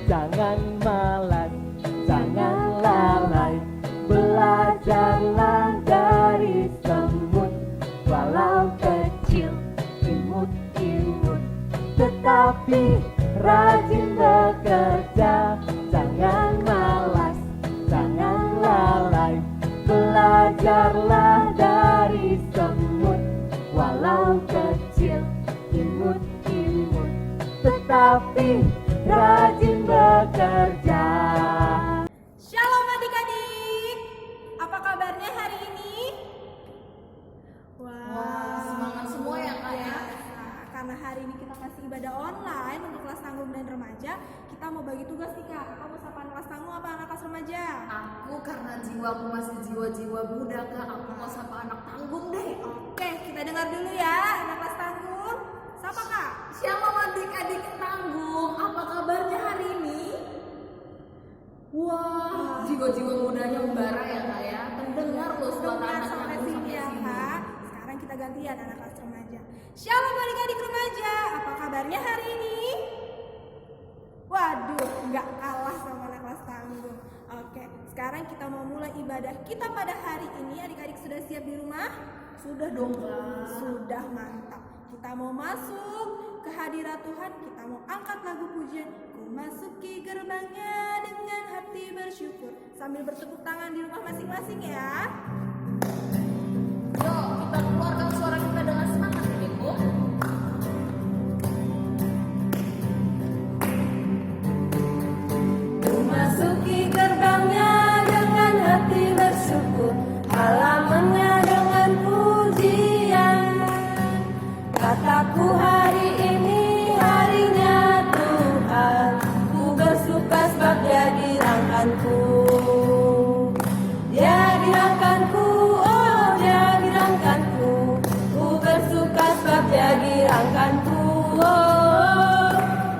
Jangan malas, jangan lalai, belajarlah dari semut. Walau kecil, imut-imut, tetapi rajin bekerja. Jangan malas, jangan lalai, belajarlah dari semut. Walau kecil, imut-imut, tetapi rajin bekerja. Shalom adik-adik, apa kabarnya hari ini? Wah, semangat semua ya Kak ya. Karena hari ini kita kasih ibadah online untuk kelas tanggung dan remaja, kita mau bagi tugas nih Kak. Kamu sapaan kelas tanggung apa anak kelas remaja? Aku karena jiwaku masih jiwa-jiwa muda Kak, aku mau sapa anak tanggung deh. Oke, kita dengar dulu ya anak kelas tanggung. Siapa Kak? Shalom adik-adik tanggung, apa kabarnya hari ini? Wah, jiwa-jiwa mudanya membara ya Kak ya. Terdengar loh suara Dengar anak sampai tanggung sini ya sampai sini. Kak. Sekarang kita gantian anak kelas remaja. Shalom adik-adik remaja, apa kabarnya hari ini? Waduh, nggak kalah sama anak kelas tanggung. Oke, sekarang kita mau mulai ibadah kita pada hari ini. Adik-adik sudah siap di rumah? Sudah dong Kak. Sudah, mantap. Kita mau masuk ke hadirat Tuhan. Kita mau angkat lagu pujian. Ku masuki gerbangnya dengan hati bersyukur. Sambil bertepuk tangan di rumah masing-masing ya. Yuk, kita keluarkan suara kita dengan semangat adikku. Memasuki gerbangnya dengan hati bersyukur, halamannya dengan pujian. Kataku hari ini harinya Tuhan, ku bersuka sebab Dia dirangkanku. Dia dirangkanku, oh Dia dirangkanku, ku bersuka sebab Dia dirangkanku. Oh,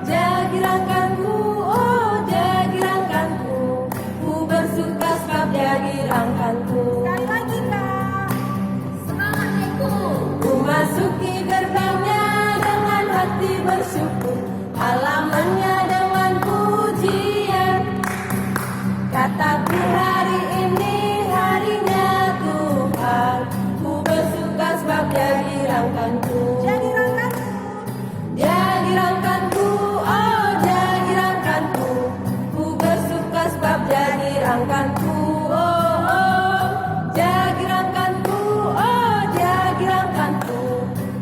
Dia dirangkanku, oh Dia dirangkanku, ku bersuka sebab Dia dirangkanku. Sekali lagi Kak. Semangat adikku. Ku masuki gerbangnya dengan hati bersyukur, halamannya dengan pujian. Kataku hari ini harinya Tuhan, ku bersuka sebab Dia dirangkanku. Jadi rangkanku. Dia dirangkanku, oh Dia dirangkanku, ku bersuka sebab Dia dirangkanku. Oh, oh, Dia dirangkanku, oh Dia dirangkanku,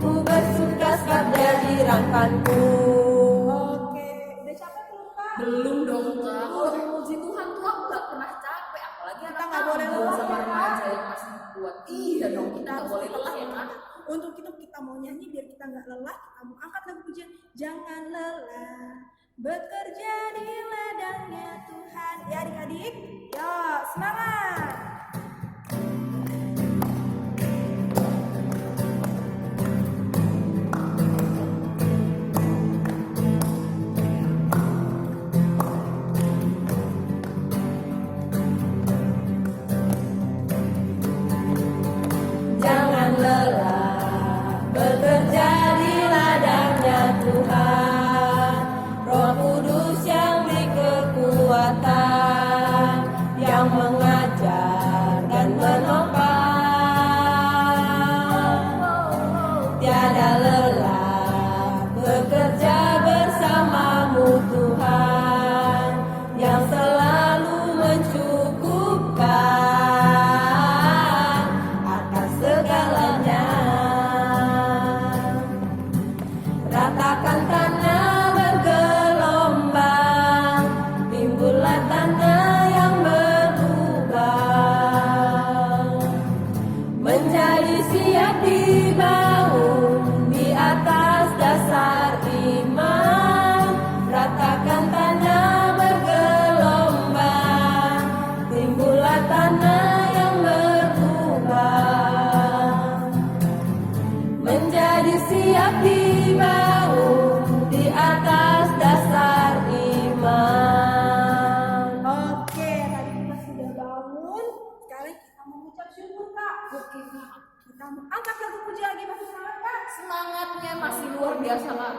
ku bersuka sebab Dia dirangkanku. Oke, udah capek belum Kak? Belum dong Kak, kalau memuji Tuhan tuh aku gak pernah capek. Apalagi Kita anak nggak boleh tanggung lelah, sama ya, remaja yang masih kuat. Iya dong, kita gak boleh lelah ya Kak. Untuk itu kita mau nyanyi biar kita nggak lelah. Kita mau angkat lagu pujian. Jangan lelah bekerja di ladangnya Tuhan. Ya adik-adik, yuk semangat. Jangan lelah bekerja di ladangnya Tuhan. Roh Kudus yang beri kekuatan, yang mengajar dan menopang. Tiada lelah bekerja bersamamu Tuhan, yang selalu mencukupkan atas segalanya. Ratakan tanah bergelombang, timbullah tanah yang berlubang, menjadi siap dibangun di atas dasar iman. Ratakan tanah bergelombang, timbullah tanah yang berlubang, menjadi siap dibangun di atas dasar iman. Oke, tadi kita sudah bangun. Sekarang kita mau ucap syukur Kak. Oke Kak, Kita mau angkat lagu pujian lagi, masih semangat Kak? semangatnya masih luar biasa Kak.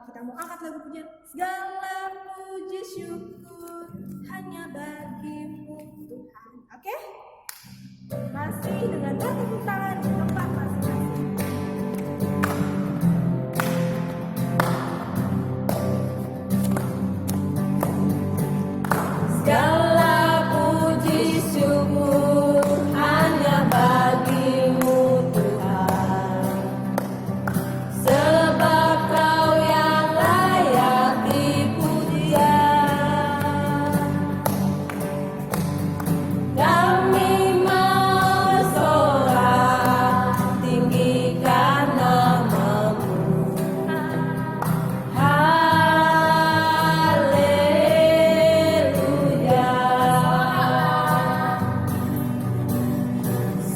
Kita mau angkat lagu pujian. Segala puji bersyukur hanya bagimu Tuhan. Oke? Masih dengan bertepuk tangan di tempat masing-masing. Segala puji syukur hanya bagimu Tuhan, sebab Kau yang layak dipuja. Kami mau bersorak tinggikan nama-Mu. Haleluya.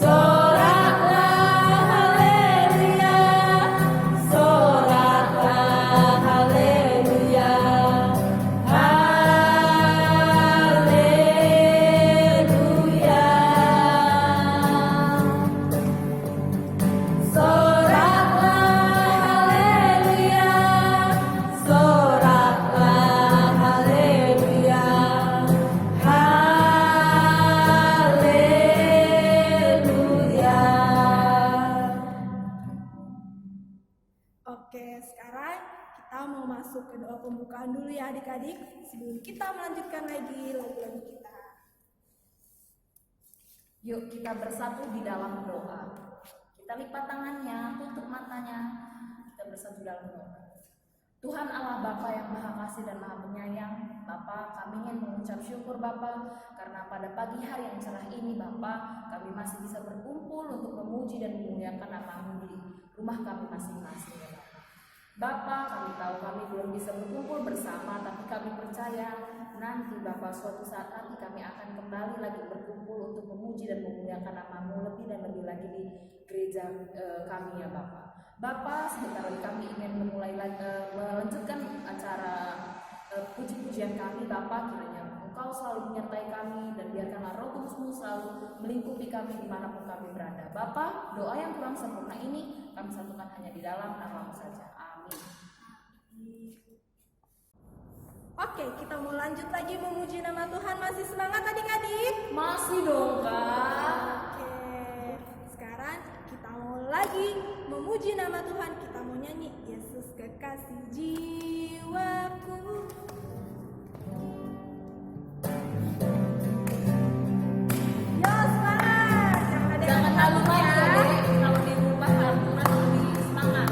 Soraklah haleluya, soraklah haleluya, haleluya. Soraklah haleluya, soraklah haleluya, haleluya. Oke, sekarang kita mau masuk ke doa pembukaan dulu ya adik-adik, sebelum kita melanjutkan lagi lagu-lagu kita. Yuk kita bersatu di dalam doa. Kita lipat tangannya, tutup matanya. Kita bersatu dalam doa. Tuhan Allah Bapa yang Maha Kasih dan Maha Penyayang, Bapa, kami ingin mengucap syukur Bapa karena pada pagi hari yang cerah ini Bapa, kami masih bisa berkumpul untuk memuji dan memuliakan nama-Mu di rumah kami masing-masing ya Bapa. Bapa, kami tahu kami belum bisa berkumpul bersama, tapi kami percaya nanti Bapa suatu saat nanti kami akan kembali lagi berkumpul untuk memuji dan memuliakan nama-Mu lebih dan lebih lagi di gereja kami ya Bapa. Bapa, sebentar lagi kami ingin melanjutkan acara puji-pujian kami Bapa, kiranya Engkau selalu menyertai kami dan biarkanlah Roh Kudus-Mu selalu melingkupi kami dimanapun kami berada. Bapa, doa yang kurang sempurna ini kami satukan hanya di dalam nama-Mu saja. Amin. Oke, kita mau lanjut lagi memuji nama Tuhan. Masih semangat adik-adik? Masih dong Kak. Oke, sekarang kita mau lagi memuji nama Tuhan. Kita mau nyanyi Yesus kekasih jiwaku. Yo semangat, jangan ada yang Jangan terlalu takut main ya. ya Dek. Kalau di rumah harus lebih semangat.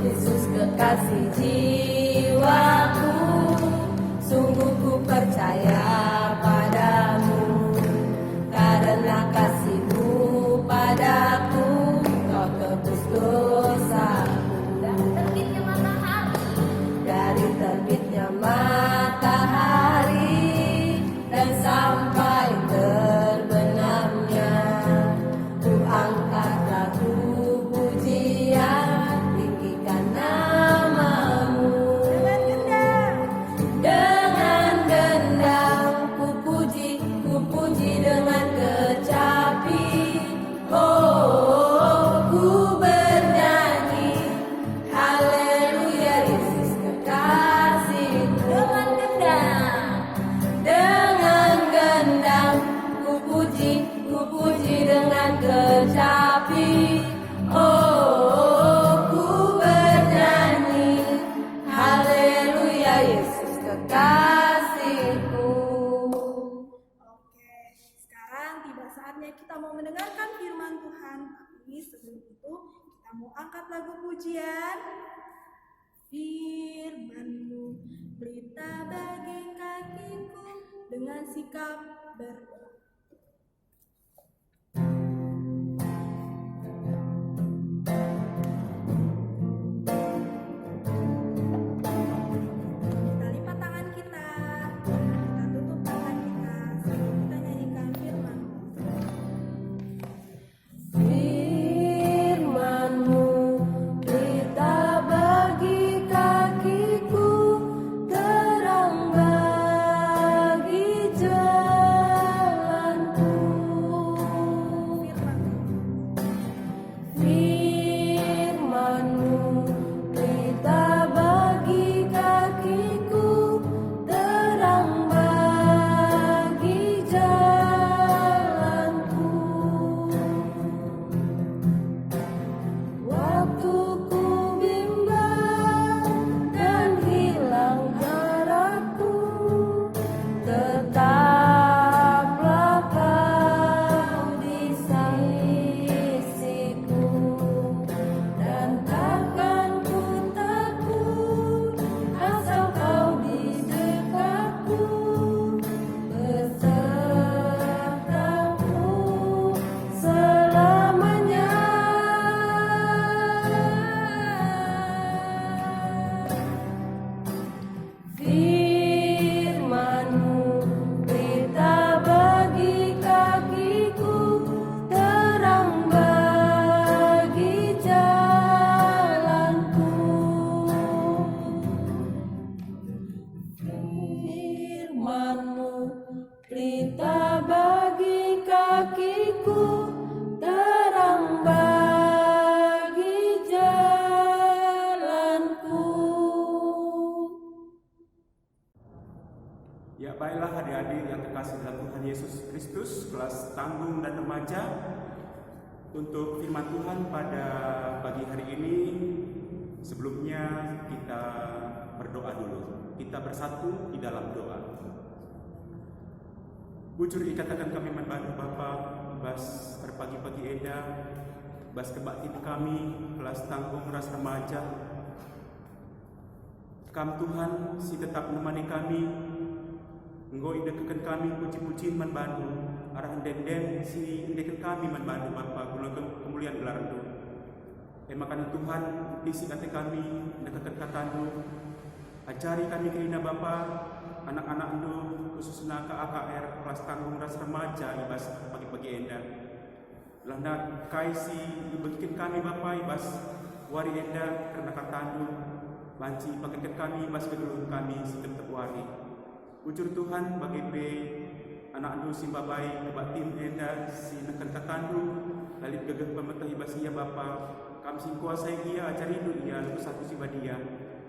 Yesus kekasih jiwaku, sungguh ku percaya padamu, karena kasih-Mu padaku, Kau tebus dosaku. Dari terbitnya matahari dan sampai terbenamnya, ku angkat lagu pujian, tinggikan nama-Mu. Dengan gendang ku puji dengan kecapi. Oh, ku bernyanyi haleluya, Yesus kekasihku. Dengan gendang ku puji dengan kecapi. Oh, ku bernyanyi haleluya, Yesus kekasihku. Oke, sekarang tiba saatnya kita mau mendengarkan firman Tuhan. Tapi sebelum itu kita mau angkat lagu pujian. Firman-Mu berita bagi kakiku dengan sikap berdoa. Kita lipat tangan kita tutup tangan kita, sebelum kita nyanyikan firman-Mu. Firman-Mu berita bagi kakiku, terang bagi jalan. kakiku, terang bagi jalanku. Ya baiklah adik-adik yang terkasih dalam Tuhan Yesus Kristus, kelas tanggung dan remaja, untuk firman Tuhan pada pagi hari ini, sebelumnya kita berdoa dulu. Kita bersatu di dalam doa. Bujur ikatakan kami membantu Bapa, bas terpagi-pagi eda, bas kebakti kami, kelas tanggung ras remaja. Kam Tuhan, si tetap menemani kami, Engkau idekekan kami puji-puji membantu, arahan den si idekekan kami membantu Bapa, gunakan kemuliaan gelar itu. Makan Tuhan, isi kata kami, dekat katamu, ajari kami kerina Bapa, anak-anak itu khususnya ke AKR kelas tanggung ras remaja ibas pagi-pagi enda. Landa kaisi dibagikan kami Bapa ibas wari enda karena katandu, banci pakai kami ibas kedulun kami setiap wari. Ujur Tuhan bagi anak andu simba bayi kebat tim enda si nekan katandu lalit gagah pemerintah ibas ia Bapa, kami sing kuasai ia ajari itu ia lepas satu si badia.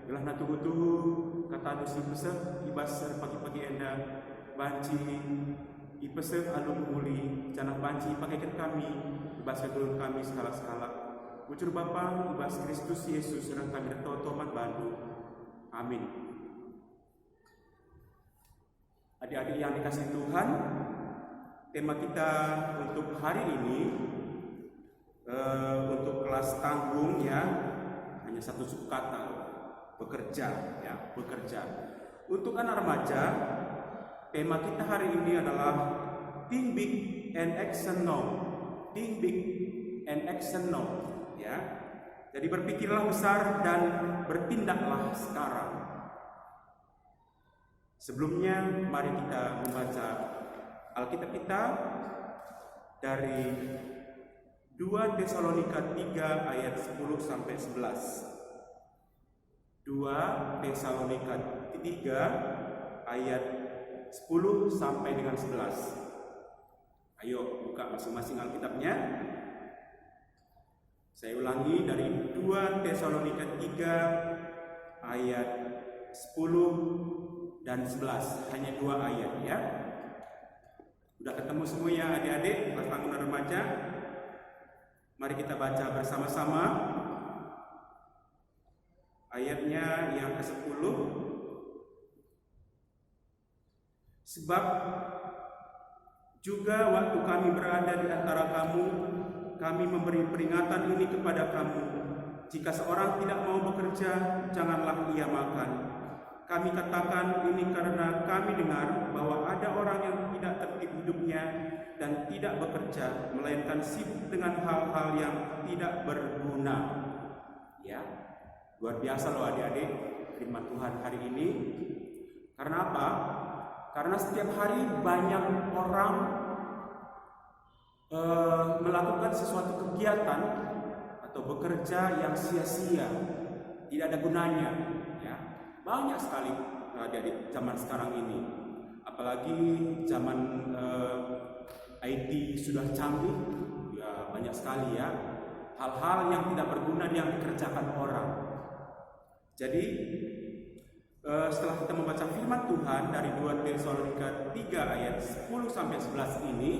Gelah na tuhu kata dosi pesek ibas pagi-pagi enda banci ipesek alun muli janah banci pakaikan kami ibas kedulun kami skala-skala. Ucur Bapa ibas Kristus Yesus serang kami tomat bantu. Amin. Adik-adik yang dikasih Tuhan, tema kita untuk hari ini untuk kelas tanggung ya hanya satu suku kata, bekerja ya, bekerja. Untuk anak remaja, tema kita hari ini adalah think big and action now. Think big and action now ya. Jadi berpikirlah besar dan bertindaklah sekarang. Sebelumnya mari kita membaca Alkitab kita dari 2 Tesalonika 3 ayat 10 sampai 11. 2 Tesalonika 3 ayat 10 sampai dengan 11. Ayo buka masing-masing Alkitabnya. Saya ulangi dari 2 Tesalonika 3 ayat 10 dan 11, hanya 2 ayat ya. Udah ketemu semua ya adik-adik kelas tanggung dan remaja? Mari kita baca bersama-sama ayatnya yang ke-10. Sebab juga waktu kami berada di antara kamu, kami memberi peringatan ini kepada kamu. Jika seorang tidak mau bekerja, janganlah ia makan. Kami katakan ini karena kami dengar bahwa ada orang yang tidak tertib hidupnya dan tidak bekerja, melainkan sibuk dengan hal-hal yang tidak berguna. Ya, luar biasa loh adik-adik firman Tuhan hari ini. Karena apa? Karena setiap hari banyak orang melakukan sesuatu kegiatan atau bekerja yang sia-sia, tidak ada gunanya. Ya, banyak sekali adik-adik zaman sekarang ini. Apalagi zaman IT sudah canggih, ya banyak sekali ya hal-hal yang tidak berguna yang dikerjakan orang. Jadi setelah kita membaca firman Tuhan dari 2 Tesalonika 3 ayat 10 sampai 11 ini,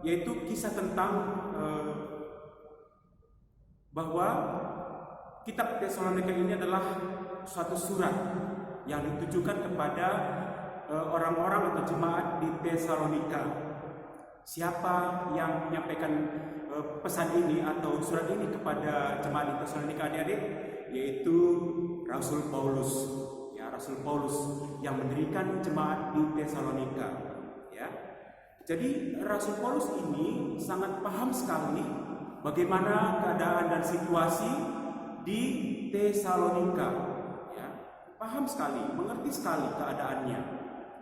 yaitu kisah tentang bahwa kitab Tesalonika ini adalah suatu surat yang ditujukan kepada orang-orang atau jemaat di Tesalonika. Siapa yang menyampaikan pesan ini atau surat ini kepada jemaat di Tesalonika adik-adik? Yaitu Rasul Paulus. Ya, Rasul Paulus yang mendirikan jemaat di Tesalonika. Ya. Jadi Rasul Paulus ini sangat paham sekali bagaimana keadaan dan situasi di Tesalonika. Ya, paham sekali, mengerti sekali keadaannya.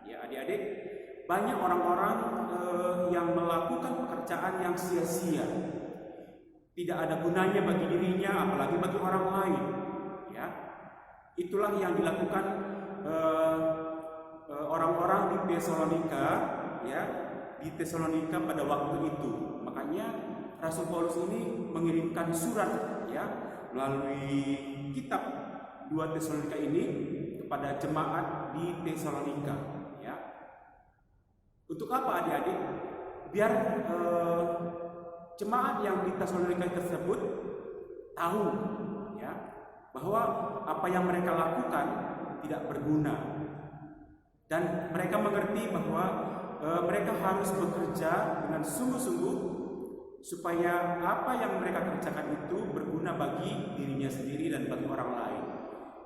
Ya, adik-adik, banyak orang-orang yang melakukan pekerjaan yang sia-sia, tidak ada gunanya bagi dirinya, apalagi bagi orang lain. Ya, itulah yang dilakukan orang-orang di Tesalonika. Ya, di Tesalonika pada waktu itu. Makanya Rasul Paulus ini mengirimkan surat ya melalui kitab 2 Tesalonika ini kepada jemaat di Tesalonika ya. Untuk apa adik-adik? Biar jemaat yang di Tesalonika tersebut tahu ya bahwa apa yang mereka lakukan tidak berguna, dan mereka mengerti bahwa mereka harus bekerja dengan sungguh-sungguh supaya apa yang mereka kerjakan itu berguna bagi dirinya sendiri dan bagi orang lain.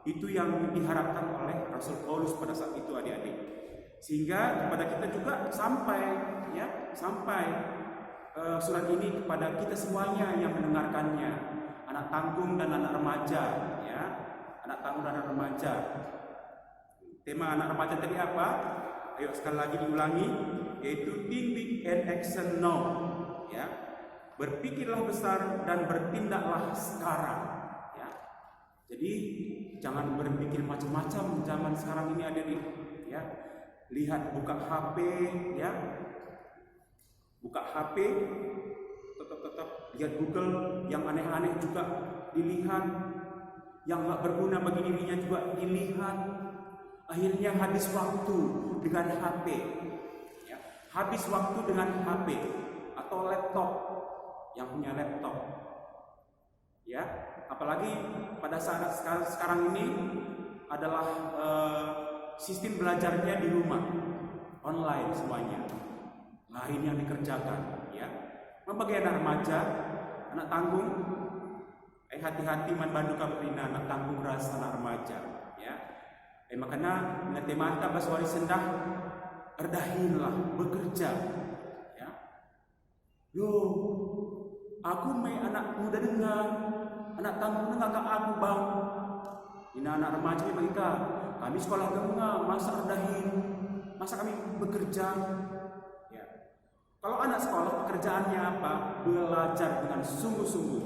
Itu yang diharapkan oleh Rasul Paulus pada saat itu adik-adik. Sehingga kepada kita juga sampai surat ini kepada kita semuanya yang mendengarkannya, anak tanggung dan anak remaja ya. Anak tanggung dan anak remaja. Tema anak remaja tadi apa? Ayo sekali lagi diulangi, yaitu think big and action now ya. Berpikirlah besar dan bertindaklah sekarang ya. Jadi jangan berpikir macam-macam zaman sekarang ini adik-adik ya. Lihat, buka HP ya. Buka HP, tetap lihat Google, yang aneh-aneh juga dilihat, yang nggak berguna bagi dirinya juga dilihat. Akhirnya habis waktu dengan HP ya. Habis waktu dengan HP atau laptop, yang punya laptop ya. Apalagi pada saat sekarang ini adalah sistem belajarnya di rumah, online semuanya. Lain yang dikerjakan ya. Bagi anak remaja, anak tanggung, hati-hati man bandu kaprina anak tanggung ras anak remaja ya. Makanya natemata baswari sendah erdahinlah bekerja ya. Yo, aku mai anak muda dengar, anak tanggung dengar ke aku bang. Ini anak remaja mereka, kami sekolah dengar, masa erdahin, masa kami bekerja. Kalau anak sekolah pekerjaannya apa? Belajar dengan sungguh-sungguh.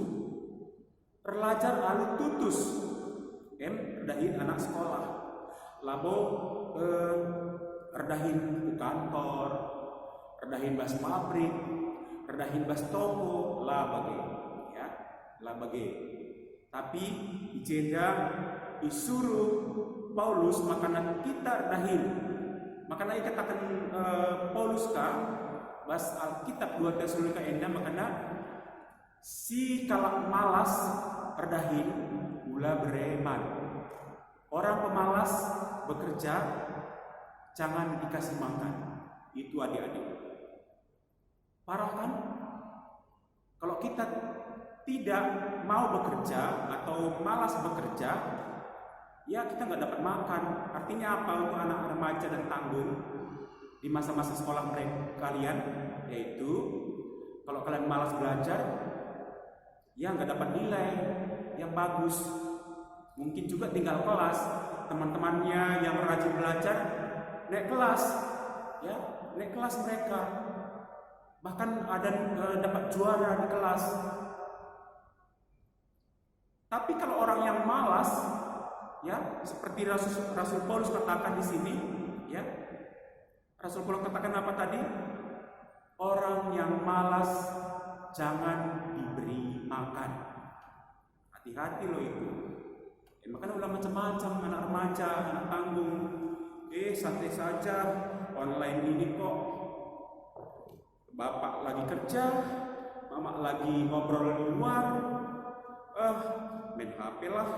Belajar lalu tutus. Erdahin anak sekolah. Labo erdahin ke kantor, erdahin bas pabrik, erdahin bas toko, lah bagi. Ya, lah bagi. Tapi ijenda disuruh Paulus makanan kita erdahin. Makanya katakan Paulus kan bas Alkitab 2 Tesalonika enda makanya si kalak malas erdahin gula bereman. Orang pemalas bekerja jangan dikasih makan. Itu adik-adik. Parah kan? Kalau kita tidak mau bekerja atau malas bekerja, ya kita nggak dapat makan. Artinya apa untuk anak remaja dan tanggung di masa-masa sekolah mereka kalian, yaitu kalau kalian malas belajar, ya nggak dapat nilai yang bagus. Mungkin juga tinggal kelas, teman-temannya yang rajin belajar naik kelas, ya naik kelas mereka, bahkan ada dapat juara di kelas. Tapi kalau orang yang malas, ya seperti Rasul Paulus katakan di sini, ya Rasul Paulus katakan apa tadi? Orang yang malas jangan diberi makan. Hati-hati loh itu. Makanya ulah macam-macam anak remaja, anak tanggung. Santai saja, online ini kok. Bapak lagi kerja, mama lagi ngobrol di luar. Main HP lah,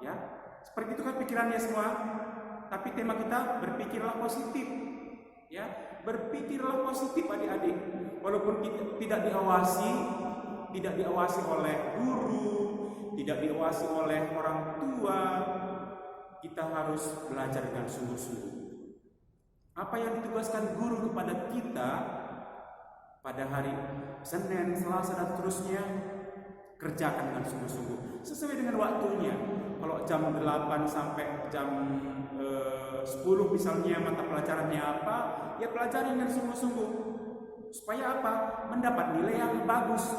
ya. Seperti itu kan pikirannya semua. Tapi tema kita berpikirlah positif. Ya, berpikirlah positif adik-adik. Walaupun kita tidak diawasi oleh guru, tidak diawasi oleh orang tua, kita harus belajar dengan sungguh-sungguh. Apa yang ditugaskan guru kepada kita pada hari Senin, Selasa dan seterusnya, kerjakan dengan sungguh-sungguh sesuai dengan waktunya. Kalau jam 8 sampai jam 10 misalnya mata pelajarannya apa, ya pelajari dengan sungguh-sungguh. Supaya apa? Mendapat nilai yang bagus.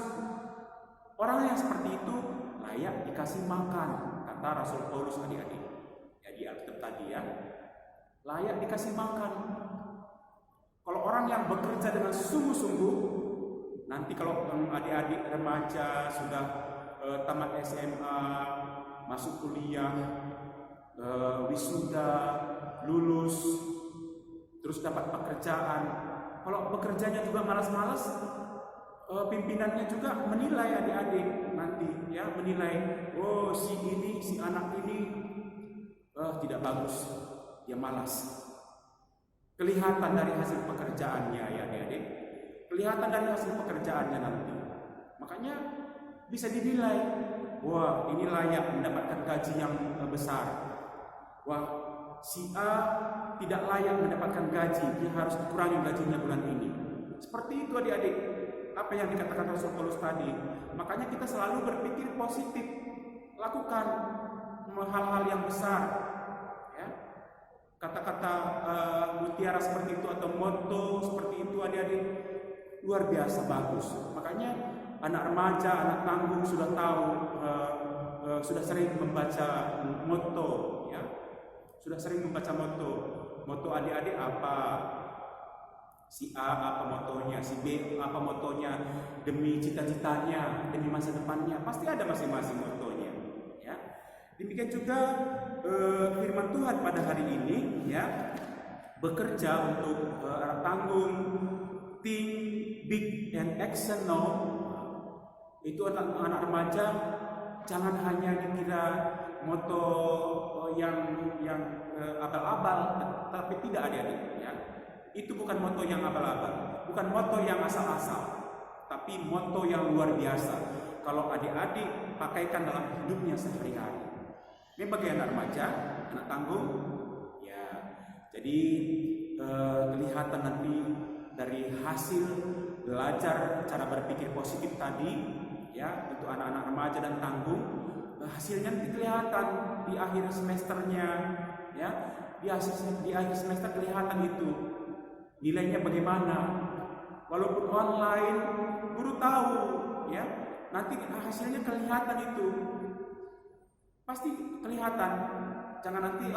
Orang yang seperti itu layak dikasih makan, kata Rasul Paulus adik-adik. Jadi Alkitab tadi ya, layak dikasih makan. Kalau orang yang bekerja dengan sungguh-sungguh, nanti kalau adik-adik remaja sudah tamat SMA, masuk kuliah, wisuda, lulus, terus dapat pekerjaan. Kalau bekerjanya juga malas-malas, pimpinannya juga menilai adik-adik nanti, ya, menilai, oh si ini, si anak ini tidak bagus, dia malas. Kelihatan dari hasil pekerjaannya, ya adik-adik, kelihatan dari hasil pekerjaannya nanti. Makanya bisa dinilai, wah ini layak mendapatkan gaji yang besar. Wah, si A tidak layak mendapatkan gaji, dia harus dikurangi gajinya bulan ini. Seperti itu adik-adik, apa yang dikatakan Rasul Paulus tadi. Makanya kita selalu berpikir positif, lakukan hal-hal yang besar, ya. Kata-kata mutiara seperti itu atau motto seperti itu adik-adik luar biasa bagus. Makanya anak remaja, anak tanggung sudah tahu, sudah sering membaca motto, ya. Sudah sering membaca motto. Motto adik-adik apa? Si A apa motonya, si B apa motonya, demi cita-citanya, demi masa depannya, pasti ada masing-masing motonya, ya. Demikian juga firman Tuhan pada hari ini, ya, bekerja untuk anak tanggung, think big and action now. Itu anak remaja jangan hanya dikira moto yang abal-abal, tapi tidak adik-adik, ya. Itu bukan moto yang abal-abal, bukan moto yang asal-asal, tapi moto yang luar biasa. Kalau adik-adik pakaikan dalam hidupnya sehari-hari. Ini bagi anak remaja, anak tanggung, ya. Jadi kelihatan nanti dari hasil belajar cara berpikir positif tadi, ya, untuk anak-anak remaja dan tanggung, hasilnya nanti kelihatan di akhir semesternya, ya. Di akhir semester kelihatan itu nilainya bagaimana. Walaupun online, guru tahu, ya, nanti hasilnya kelihatan itu. Pasti kelihatan. Jangan nanti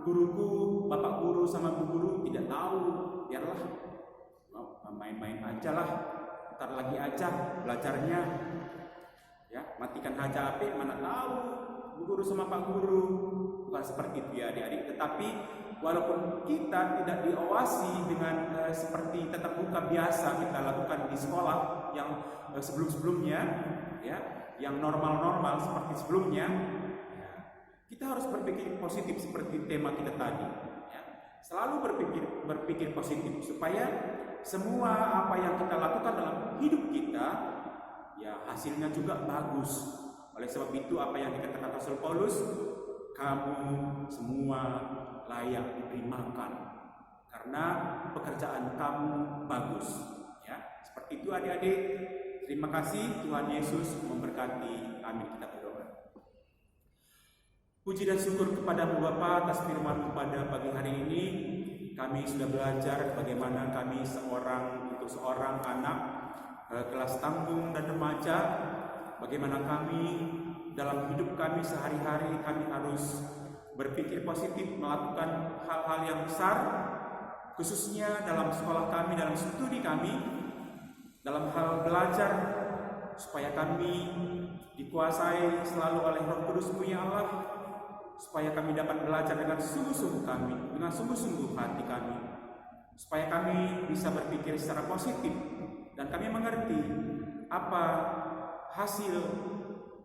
guruku, bapak guru sama bu guru tidak tahu, biarlah main-main aja lah, ntar lagi aja belajarnya, ya, matikan aja HP, mana tahu bu guru sama pak guru. Bukan seperti itu, ya adik-adik. Tetapi walaupun kita tidak diawasi dengan seperti tatap muka biasa kita lakukan di sekolah yang sebelum-sebelumnya, ya, yang normal-normal seperti sebelumnya, ya, kita harus berpikir positif seperti tema kita tadi, ya. Selalu berpikir positif supaya semua apa yang kita lakukan dalam hidup kita, ya, hasilnya juga bagus. Oleh sebab itu apa yang dikatakan Rasul Paulus, kamu semua layak diterimakan karena pekerjaan kamu bagus, ya. Seperti itu adik-adik. Terima kasih, Tuhan Yesus memberkati. Amin. Kita berdoa. Puji dan syukur kepadamu Bapa atas firman-Mu pada pagi hari ini. Kami sudah belajar bagaimana kami seorang anak kelas tanggung dan remaja, bagaimana kami dalam hidup kami sehari-hari kami harus berpikir positif, melakukan hal-hal yang besar, khususnya dalam sekolah kami, dalam studi kami, dalam hal belajar, supaya kami dikuasai selalu oleh Roh Kudus-Mu ya Allah, supaya kami dapat belajar dengan sungguh-sungguh kami, dengan sungguh-sungguh hati kami, supaya kami bisa berpikir secara positif dan kami mengerti apa hasil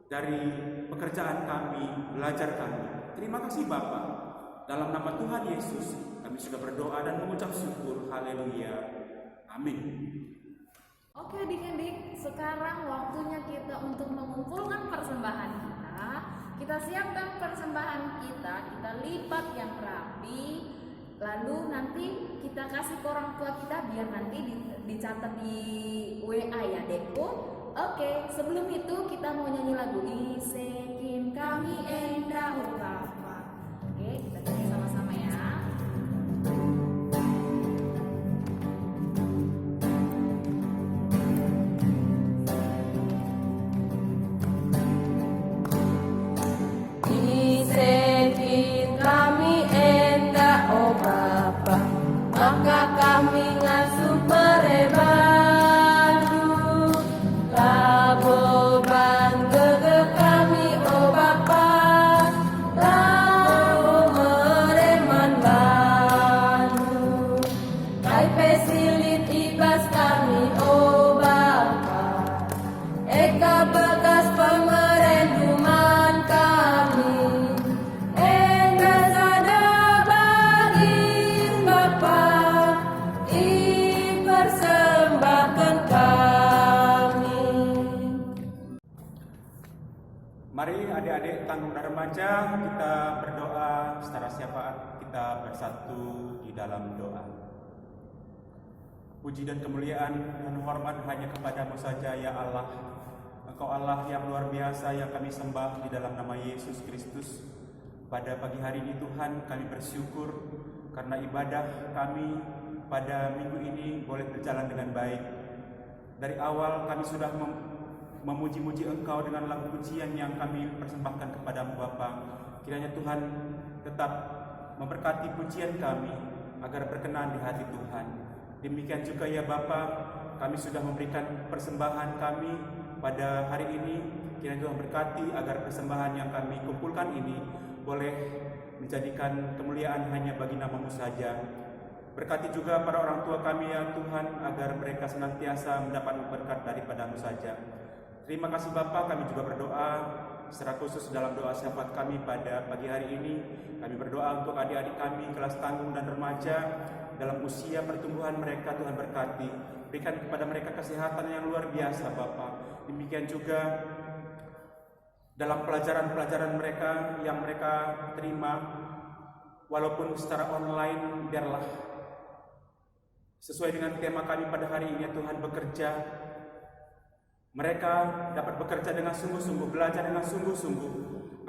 dari pekerjaan kami, belajar kami. Terima kasih Bapa. Dalam nama Tuhan Yesus kami sudah berdoa dan mengucap syukur. Haleluya. Amin. Oke adik-adik, sekarang waktunya kita untuk mengumpulkan persembahan kita. Kita siapkan persembahan kita lipat yang rapi, lalu nanti kita kasih ke orang tua kita biar nanti dicatat di WA ya Deko. Oke, sebelum itu kita mau nyanyi lagu Isekin kami endah Bapa. Oke, kita nyanyi sama-sama ya. Isekin kami endah oh Bapa, maka kami Mari adik-adik tanggung dan remaja kita berdoa secara syafaat, kita bersatu di dalam doa. Puji dan kemuliaan dan hormat hanya kepadamu saja ya Allah. Engkau Allah yang luar biasa yang kami sembah di dalam nama Yesus Kristus. Pada pagi hari ini Tuhan kami bersyukur karena ibadah kami pada minggu ini boleh berjalan dengan baik. Dari awal kami sudah memuji-muji Engkau dengan lagu pujian yang kami persembahkan kepadamu Bapa. Kiranya Tuhan tetap memberkati pujian kami agar berkenan di hati Tuhan. Demikian juga ya Bapa, kami sudah memberikan persembahan kami pada hari ini. Kiranya Tuhan berkati agar persembahan yang kami kumpulkan ini boleh menjadikan kemuliaan hanya bagi nama-Mu saja. Berkati juga para orang tua kami ya Tuhan, agar mereka senantiasa mendapat berkat daripada-Mu saja. Terima kasih Bapa, kami juga berdoa secara khusus dalam doa syafaat kami pada pagi hari ini. Kami berdoa untuk adik-adik kami kelas tanggung dan remaja dalam usia pertumbuhan mereka. Tuhan berkati, berikan kepada mereka kesehatan yang luar biasa Bapa. Demikian juga dalam pelajaran-pelajaran mereka yang mereka terima walaupun secara online, biarlah sesuai dengan tema kami pada hari ini Tuhan bekerja. Mereka dapat bekerja dengan sungguh-sungguh, belajar dengan sungguh-sungguh,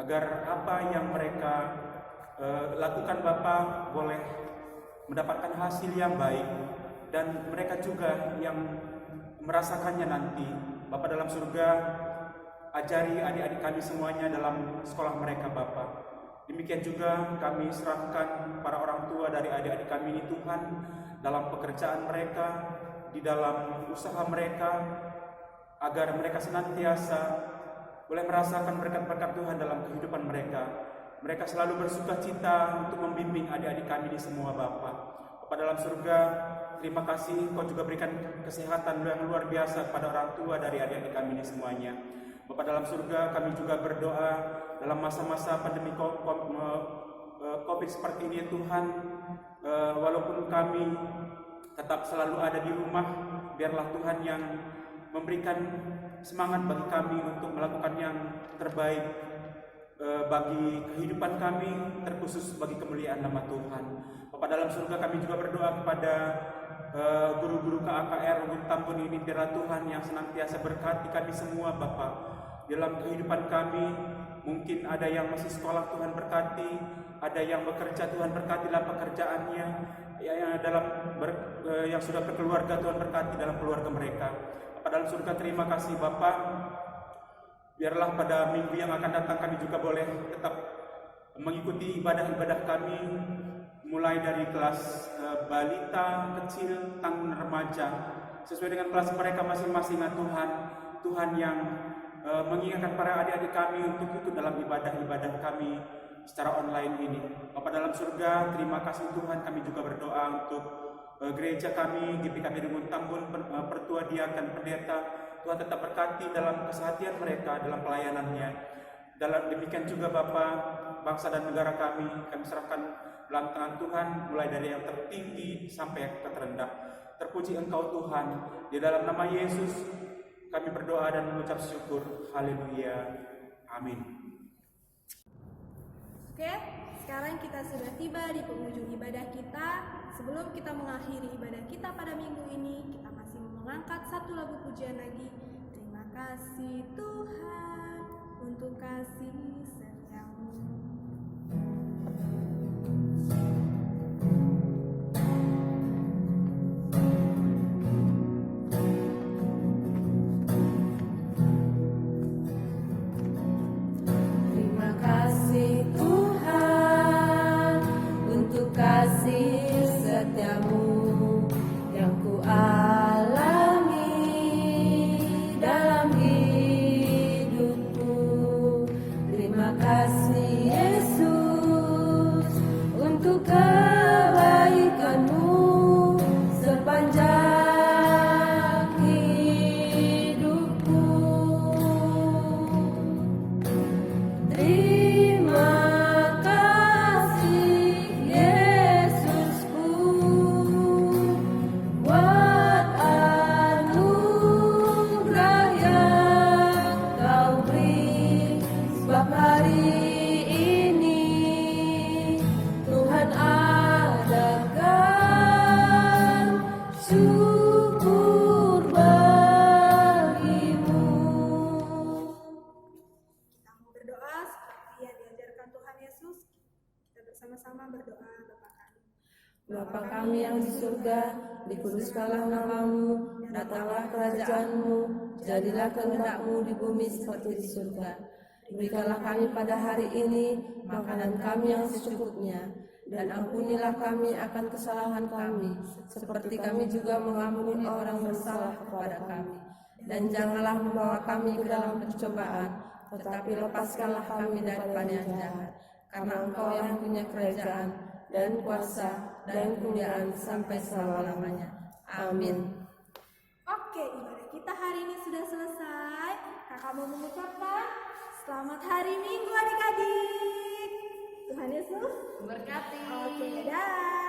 agar apa yang mereka lakukan Bapa boleh mendapatkan hasil yang baik, dan mereka juga yang merasakannya nanti. Bapa dalam surga, ajari adik-adik kami semuanya dalam sekolah mereka Bapa. Demikian juga kami serahkan para orang tua dari adik-adik kami ini Tuhan, dalam pekerjaan mereka, di dalam usaha mereka, agar mereka senantiasa boleh merasakan berkat-berkat Tuhan dalam kehidupan mereka. Mereka selalu bersuka cita untuk membimbing adik-adik kami ini semua Bapa. Bapa dalam surga, terima kasih Kau juga berikan kesehatan yang luar biasa kepada orang tua dari adik-adik kami ini semuanya. Bapa dalam surga, kami juga berdoa dalam masa-masa pandemi COVID seperti ini Tuhan, walaupun kami tetap selalu ada di rumah, biarlah Tuhan yang memberikan semangat bagi kami untuk melakukan yang terbaik bagi kehidupan kami, terkhusus bagi kemuliaan nama Tuhan. Bapa dalam surga, kami juga berdoa kepada guru-guru KAKR Ubud Tambun ini, biarlah Tuhan yang senantiasa berkati kami semua Bapa dalam kehidupan kami. Mungkin ada yang masih sekolah, Tuhan berkati, ada yang bekerja, Tuhan berkati dalam pekerjaannya, yang sudah berkeluarga, Tuhan berkati dalam keluarga mereka. Pada dalam surga, terima kasih Bapa. Biarlah pada minggu yang akan datang kami juga boleh tetap mengikuti ibadah-ibadah kami, mulai dari kelas balita, kecil, tanggung, remaja, sesuai dengan kelas mereka masing-masing. Tuhan, Tuhan yang mengingatkan para adik-adik kami untuk ikut dalam ibadah-ibadah kami secara online ini. Bapa dalam surga, terima kasih Tuhan. Kami juga berdoa untuk gereja kami, GPKB Ubud Tambun, pertua diakan, pendeta. Tuhan tetap berkati dalam kesehatian mereka, dalam pelayanannya. Demikian juga Bapa, bangsa dan negara kami serahkan dalam tangan Tuhan, mulai dari yang tertinggi sampai yang terendah. Terpuji Engkau Tuhan, di dalam nama Yesus kami berdoa dan mengucap syukur. Haleluya. Amin. Oke, sekarang kita sudah tiba di penghujung ibadah kita. Sebelum kita mengakhiri ibadah kita pada minggu ini, kita masih mengangkat satu lagu pujian lagi. Terima kasih Tuhan untuk kasih setiamu. Terima kasih Tuhan untuk kasih setiamu yang ku alami dalam hidupku. Terima kasih Bapa kami yang di surga, dikuduskanlah namamu, datanglah kerajaanmu, jadilah kehendak-Mu di bumi seperti di surga. Berikanlah kami pada hari ini makanan kami yang secukupnya, dan ampunilah kami akan kesalahan kami, seperti kami juga mengampuni orang bersalah kepada kami. Dan janganlah membawa kami ke dalam pencobaan, tetapi lepaskanlah kami daripada yang jahat. Karena Engkau yang punya kerajaan, dan kuasa, dan kemuliaan sampai selama-lamanya. Amin. Oke, ibadah kita hari ini sudah selesai. Kakak mau mengucapkan selamat hari Minggu adik-adik. Tuhan Yesus Berkati. Oke, dah.